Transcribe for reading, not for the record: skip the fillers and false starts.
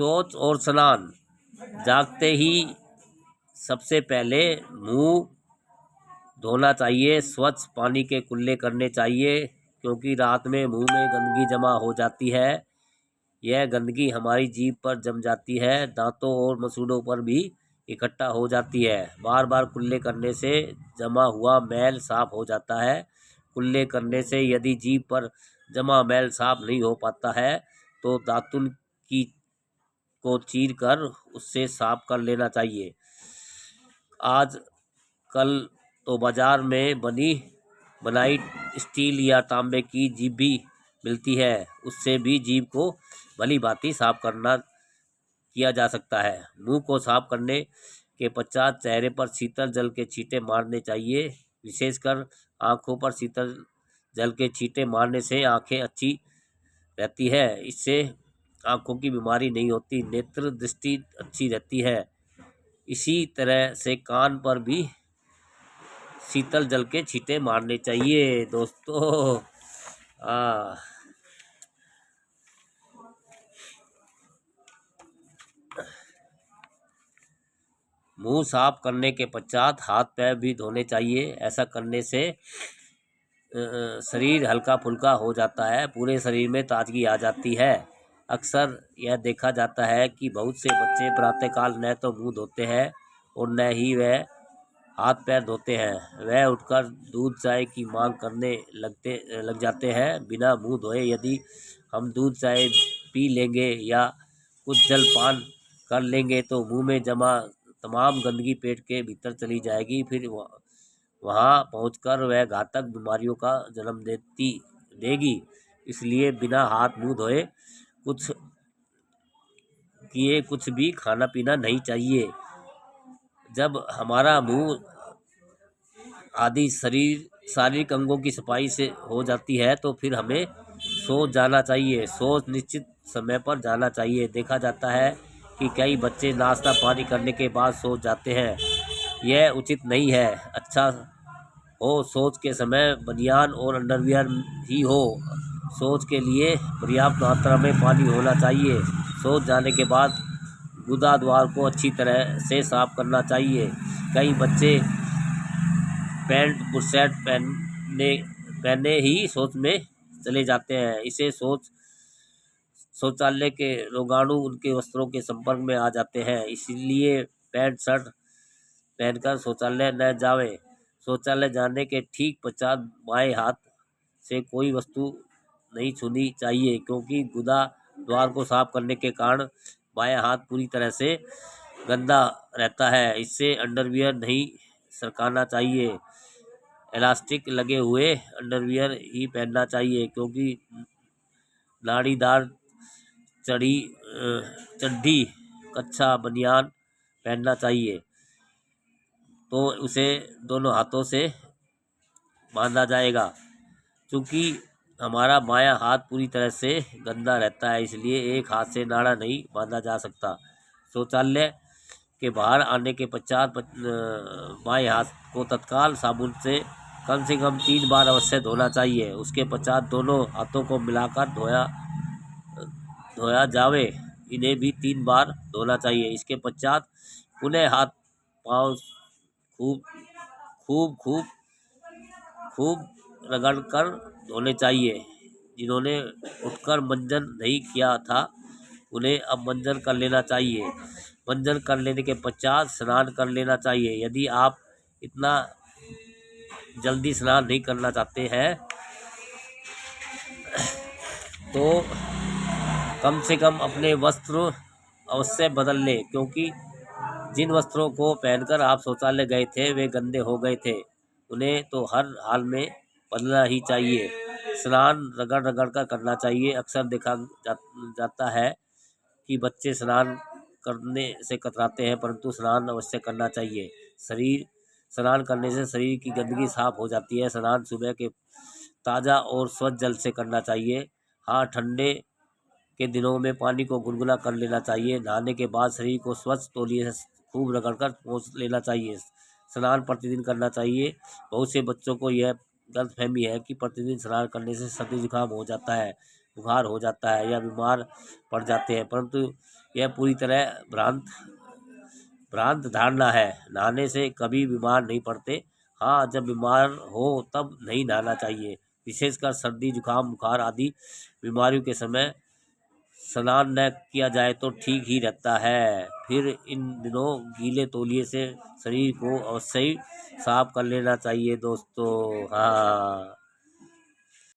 शौच और स्नान। जागते ही सबसे पहले मुंह धोना चाहिए, स्वच्छ पानी के कुल्ले करने चाहिए, क्योंकि रात में मुंह में गंदगी जमा हो जाती है। यह गंदगी हमारी जीभ पर जम जाती है, दांतों और मसूड़ों पर भी इकट्ठा हो जाती है। बार बार कुल्ले करने से जमा हुआ मैल साफ हो जाता है। कुल्ले करने से यदि जीभ पर जमा मैल साफ नहीं हो पाता है तो दातुन की को चीर कर उससे साफ कर लेना चाहिए। आज कल तो बाजार में बनाई स्टील या तांबे की जीभ भी मिलती है, उससे भी जीभ को भली भांति साफ किया जा सकता है। मुंह को साफ करने के पश्चात चेहरे पर शीतल जल के छींटे मारने चाहिए। विशेषकर आंखों पर शीतल जल के छींटे मारने से आंखें अच्छी रहती है, इससे आंखों की बीमारी नहीं होती, नेत्र दृष्टि अच्छी रहती है। इसी तरह से कान पर भी शीतल जल के छींटे मारने चाहिए दोस्तों। मुंह साफ करने के पश्चात हाथ पैर भी धोने चाहिए। ऐसा करने से शरीर हल्का फुल्का हो जाता है, पूरे शरीर में ताजगी आ जाती है। अक्सर यह देखा जाता है कि बहुत से बच्चे प्रातःकाल न तो मुंह धोते हैं और न ही वह हाथ पैर धोते हैं। वह उठकर दूध चाय की मांग करने लग जाते हैं बिना मुंह धोए। यदि हम दूध चाय पी लेंगे या कुछ जल पान कर लेंगे तो मुंह में जमा तमाम गंदगी पेट के भीतर चली जाएगी, फिर वहां पहुंचकर वह घातक बीमारियों का जन्म देगी। इसलिए बिना हाथ मुंह धोए कुछ भी खाना पीना नहीं चाहिए। जब हमारा मुंह आदि शारीरिक अंगों की सफाई से हो जाती है तो फिर हमें सो जाना चाहिए। सोच निश्चित समय पर जाना चाहिए। देखा जाता है कि कई बच्चे नाश्ता पानी करने के बाद सो जाते हैं, यह उचित नहीं है। अच्छा हो सोच के समय बनियान और अंडरवियर ही हो। सोच के लिए पर्याप्त मात्रा में पानी होना चाहिए। सोच जाने के बाद गुदा द्वार को अच्छी तरह से साफ करना चाहिए। कई बच्चे पैंट बुशर्ट पहने ही शौच में चले जाते हैं। इसे शौचालय के रोगाणु उनके वस्त्रों के संपर्क में आ जाते हैं, इसलिए पैंट शर्ट पहनकर शौचालय न जावें। शौचालय जाने के ठीक पश्चात बाएं हाथ से कोई वस्तु नहीं छूनी चाहिए, क्योंकि गुदा द्वार को साफ करने के कारण बायां हाथ पूरी तरह से गंदा रहता है। इससे अंडरवियर नहीं सरकाना चाहिए। इलास्टिक लगे हुए अंडरवियर ही पहनना चाहिए, क्योंकि नाड़ीदार चड्ढी कच्छा बनियान पहनना चाहिए तो उसे दोनों हाथों से बांधा जाएगा। क्योंकि हमारा बायां हाथ पूरी तरह से गंदा रहता है, इसलिए एक हाथ से नाड़ा नहीं बांधा जा सकता। शौचालय के बाहर आने के पश्चात बाएं हाथ को तत्काल साबुन से कम 3 बार अवश्य धोना चाहिए। उसके पश्चात दोनों हाथों को मिलाकर धोया जावे, इन्हें भी 3 बार धोना चाहिए। इसके पश्चात पुनः हाथ पांव खूब रगड़कर धोने चाहिए। जिन्होंने उठकर मंजन नहीं किया था उन्हें अब मंजन कर लेना चाहिए। मंजन कर लेने के पश्चात स्नान कर लेना चाहिए। यदि आप इतना जल्दी स्नान नहीं करना चाहते हैं तो कम से कम अपने वस्त्र अवश्य बदल लें, क्योंकि जिन वस्त्रों को पहनकर आप शौचालय गए थे वे गंदे हो गए थे। उन्हें तो हर हाल में बदलना ही चाहिए। स्नान रगड़ रगड़ कर करना चाहिए। अक्सर देखा जाता है कि बच्चे स्नान करने से कतराते हैं, परंतु स्नान अवश्य करना चाहिए। स्नान करने से शरीर की गंदगी साफ हो जाती है। स्नान सुबह के ताज़ा और स्वच्छ जल से करना चाहिए। हाँ, ठंडे के दिनों में पानी को गुनगुना कर लेना चाहिए। नहाने के बाद शरीर को स्वच्छ तौलिए से खूब रगड़कर पोंछ लेना चाहिए। स्नान प्रतिदिन करना चाहिए। बहुत से बच्चों को यह गलतफहमी है कि प्रतिदिन स्नान करने से सर्दी जुकाम हो जाता है। बुखार हो जाता है या बीमार पड़ जाते हैं, परंतु यह पूरी तरह भ्रांत धारणा है। नहाने से कभी बीमार नहीं पड़ते। हाँ, जब बीमार हो तब नहीं नहाना चाहिए। विशेषकर सर्दी, जुकाम, बुखार आदि बीमारियों के समय स्नान न किया जाए तो ठीक ही रहता है। फिर इन दिनों गीले तौलिए से शरीर को अवश्य ही साफ कर लेना चाहिए दोस्तों। हाँ।